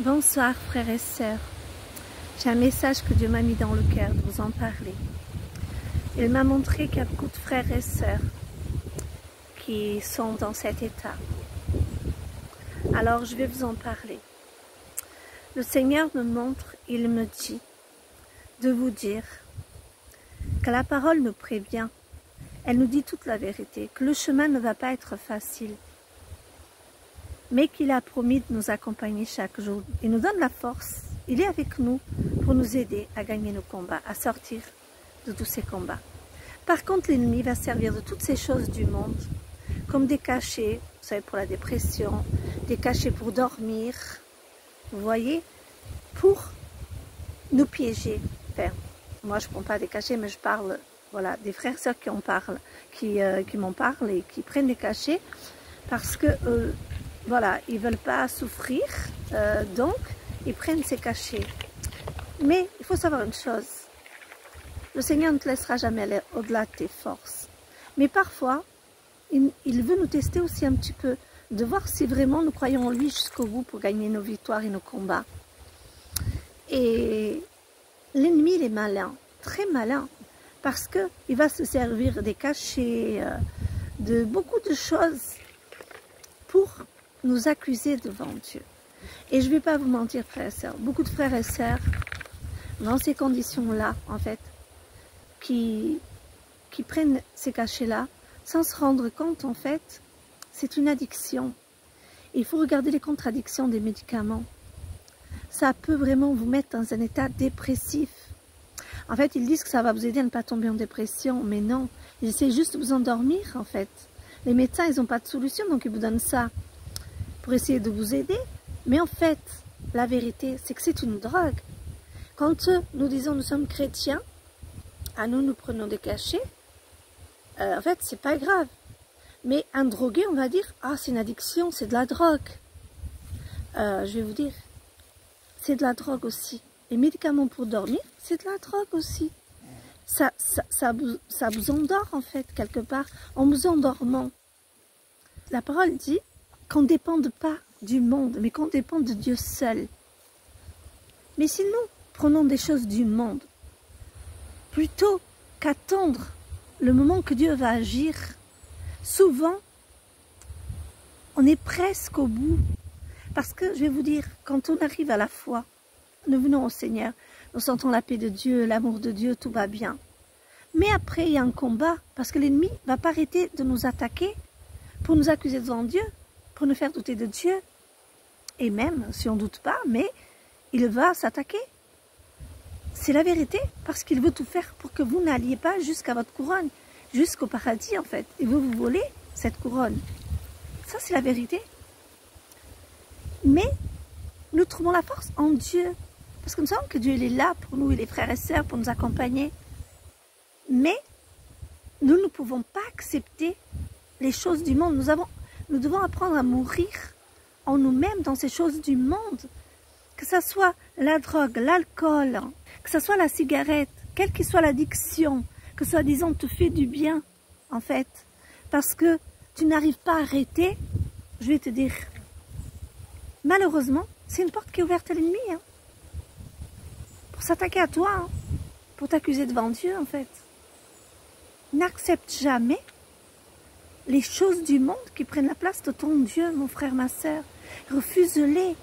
Bonsoir frères et sœurs, j'ai un message que Dieu m'a mis dans le cœur de vous en parler. Il m'a montré qu'il y a beaucoup de frères et sœurs qui sont dans cet état. Alors je vais vous en parler. Le Seigneur me montre, il me dit de vous dire que la parole nous prévient, elle nous dit toute la vérité, que le chemin ne va pas être facile, mais qu'il a promis de nous accompagner chaque jour. Il nous donne la force, il est avec nous pour nous aider à gagner nos combats, à sortir de tous ces combats. Par contre, l'ennemi va servir de toutes ces choses du monde, comme des cachets, vous savez, pour la dépression, des cachets pour dormir, vous voyez, pour nous piéger. Enfin, moi, je ne prends pas des cachets, mais je parle, voilà, des frères et sœurs qui en parlent, qui m'en parlent et qui prennent des cachets, parce que voilà, ils ne veulent pas souffrir, donc ils prennent ces cachets. Mais il faut savoir une chose, le Seigneur ne te laissera jamais aller au-delà de tes forces. Mais parfois, il veut nous tester aussi un petit peu, de voir si vraiment nous croyons en lui jusqu'au bout pour gagner nos victoires et nos combats. Et l'ennemi, il est malin, très malin, parce qu'il va se servir des cachets, de beaucoup de choses pour nous accuser devant Dieu. Et je ne vais pas vous mentir, frères et sœurs, beaucoup de frères et sœurs, dans ces conditions-là, en fait, qui prennent ces cachets-là, sans se rendre compte, en fait, c'est une addiction. Il faut regarder les contradictions des médicaments. Ça peut vraiment vous mettre dans un état dépressif. En fait, ils disent que ça va vous aider à ne pas tomber en dépression, mais non. Ils essaient juste de vous endormir, en fait. Les médecins, ils n'ont pas de solution, donc ils vous donnent ça pour essayer de vous aider. Mais en fait, la vérité, c'est que c'est une drogue. Quand nous disons nous sommes chrétiens, à nous prenons des cachets, en fait, c'est pas grave. Mais un drogué, on va dire, ah, c'est une addiction, c'est de la drogue. Je vais vous dire, c'est de la drogue aussi. Les médicaments pour dormir, c'est de la drogue aussi. Ça vous endort, en fait, quelque part, en vous endormant. La parole dit qu'on ne dépende pas du monde, mais qu'on dépend de Dieu seul. Mais si nous prenons des choses du monde, plutôt qu'attendre le moment que Dieu va agir, souvent, on est presque au bout. Parce que, je vais vous dire, quand on arrive à la foi, nous venons au Seigneur, nous sentons la paix de Dieu, l'amour de Dieu, tout va bien. Mais après, il y a un combat, parce que l'ennemi ne va pas arrêter de nous attaquer pour nous accuser devant Dieu, pour nous faire douter de Dieu. Et même, si on ne doute pas, mais il va s'attaquer. C'est la vérité, parce qu'il veut tout faire pour que vous n'alliez pas jusqu'à votre couronne, jusqu'au paradis en fait. Il veut vous voler cette couronne. Ça, c'est la vérité. Mais nous trouvons la force en Dieu. Parce que nous savons que Dieu il est là pour nous, et les frères et sœurs, pour nous accompagner. Mais nous ne pouvons pas accepter les choses du monde. Nous devons apprendre à mourir en nous-mêmes dans ces choses du monde. Que ce soit la drogue, l'alcool, que ce soit la cigarette, quelle que soit l'addiction, que soi-disant te fait du bien, en fait. Parce que tu n'arrives pas à arrêter, je vais te dire, malheureusement, c'est une porte qui est ouverte à l'ennemi. Hein, pour s'attaquer à toi, hein, pour t'accuser devant Dieu, en fait. N'accepte jamais les choses du monde qui prennent la place de ton Dieu, mon frère, ma sœur. Refuse-les.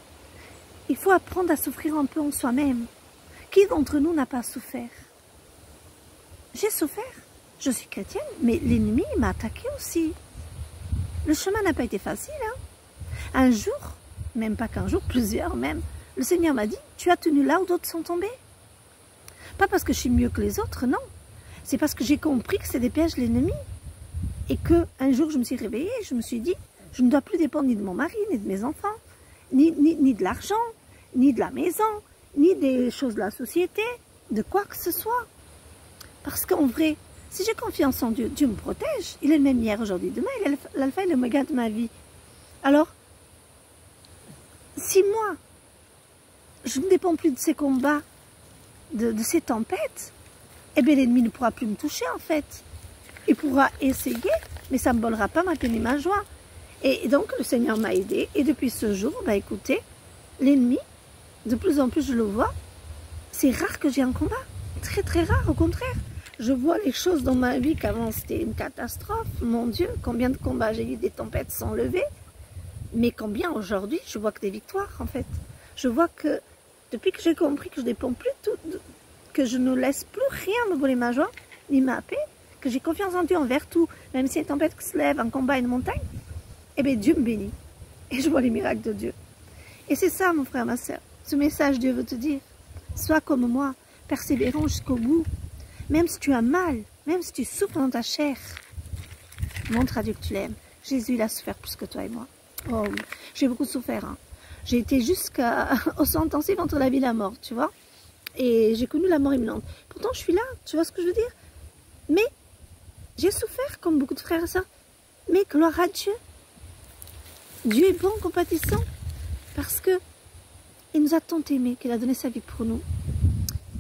Il faut apprendre à souffrir un peu en soi-même. Qui d'entre nous n'a pas souffert? J'ai souffert. Je suis chrétienne, mais l'ennemi m'a attaqué aussi. Le chemin n'a pas été facile. Hein? Un jour, même pas qu'un jour, plusieurs même, le Seigneur m'a dit, tu as tenu là où d'autres sont tombés. Pas parce que je suis mieux que les autres, non. C'est parce que j'ai compris que c'est des pièges de l'ennemi. Et qu'un jour, je me suis réveillée et je me suis dit, je ne dois plus dépendre ni de mon mari, ni de mes enfants, ni de l'argent, ni de la maison, ni des choses de la société, de quoi que ce soit. Parce qu'en vrai, si j'ai confiance en Dieu, Dieu me protège. Il est le même hier, aujourd'hui, demain, il est l'alpha et l'oméga de ma vie. Alors, si moi, je ne dépends plus de ces combats, de ces tempêtes, eh bien l'ennemi ne pourra plus me toucher en fait. Il pourra essayer, mais ça ne me volera pas ma peine et ma joie. Et donc le Seigneur m'a aidé. Et depuis ce jour, bah écoutez, l'ennemi de plus en plus je le vois, c'est rare que j'ai un combat. Très très rare, au contraire. Je vois les choses dans ma vie qu'avant c'était une catastrophe. Mon Dieu, combien de combats j'ai eu, des tempêtes s'enlever. Mais combien aujourd'hui, je vois que des victoires en fait. Je vois que depuis que j'ai compris que je ne dépends plus tout, que je ne laisse plus rien me voler ma joie, ni ma paix, que j'ai confiance en Dieu envers tout, même si une tempête se lève, un combat, une montagne, eh bien Dieu me bénit. Et je vois les miracles de Dieu. Et c'est ça mon frère, ma soeur. Ce message, Dieu veut te dire. Sois comme moi, persévérant jusqu'au bout. Même si tu as mal, même si tu souffres dans ta chair, montre à Dieu que tu l'aimes. Jésus, il a souffert plus que toi et moi. Oh, j'ai beaucoup souffert. Hein. J'ai été jusqu'au soin intensif entre la vie et la mort, tu vois. Et j'ai connu la mort imminente. Pourtant, je suis là, tu vois ce que je veux dire. Mais j'ai souffert comme beaucoup de frères et sœurs. Mais gloire à Dieu. Dieu est bon, compatissant. Parce que il nous a tant aimés qu'il a donné sa vie pour nous.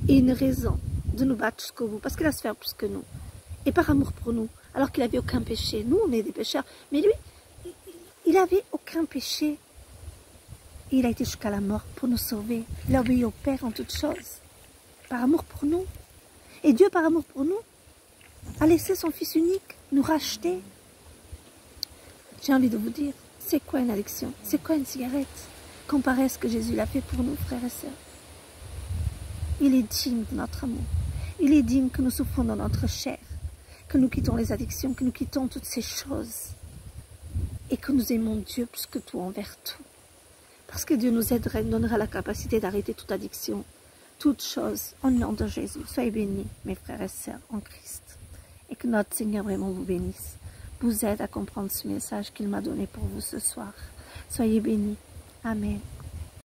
Et une raison de nous battre jusqu'au bout. Parce qu'il a souffert plus que nous. Et par amour pour nous. Alors qu'il n'avait aucun péché. Nous, on est des pécheurs. Mais lui, il n'avait aucun péché. Et il a été jusqu'à la mort pour nous sauver. Il a obéi au Père en toutes choses. Par amour pour nous. Et Dieu, par amour pour nous, a laissé son Fils unique nous racheter. J'ai envie de vous dire, c'est quoi une addiction? C'est quoi une cigarette? Comparé à ce que Jésus l'a fait pour nous, frères et sœurs. Il est digne de notre amour. Il est digne que nous souffrons dans notre chair, que nous quittons les addictions, que nous quittons toutes ces choses et que nous aimons Dieu plus que tout envers tout. Parce que Dieu nous aiderait, nous donnera la capacité d'arrêter toute addiction, toute chose, au nom de Jésus. Soyez bénis, mes frères et sœurs, en Christ. Et que notre Seigneur vraiment vous bénisse, vous aide à comprendre ce message qu'il m'a donné pour vous ce soir. Soyez bénis. Amen.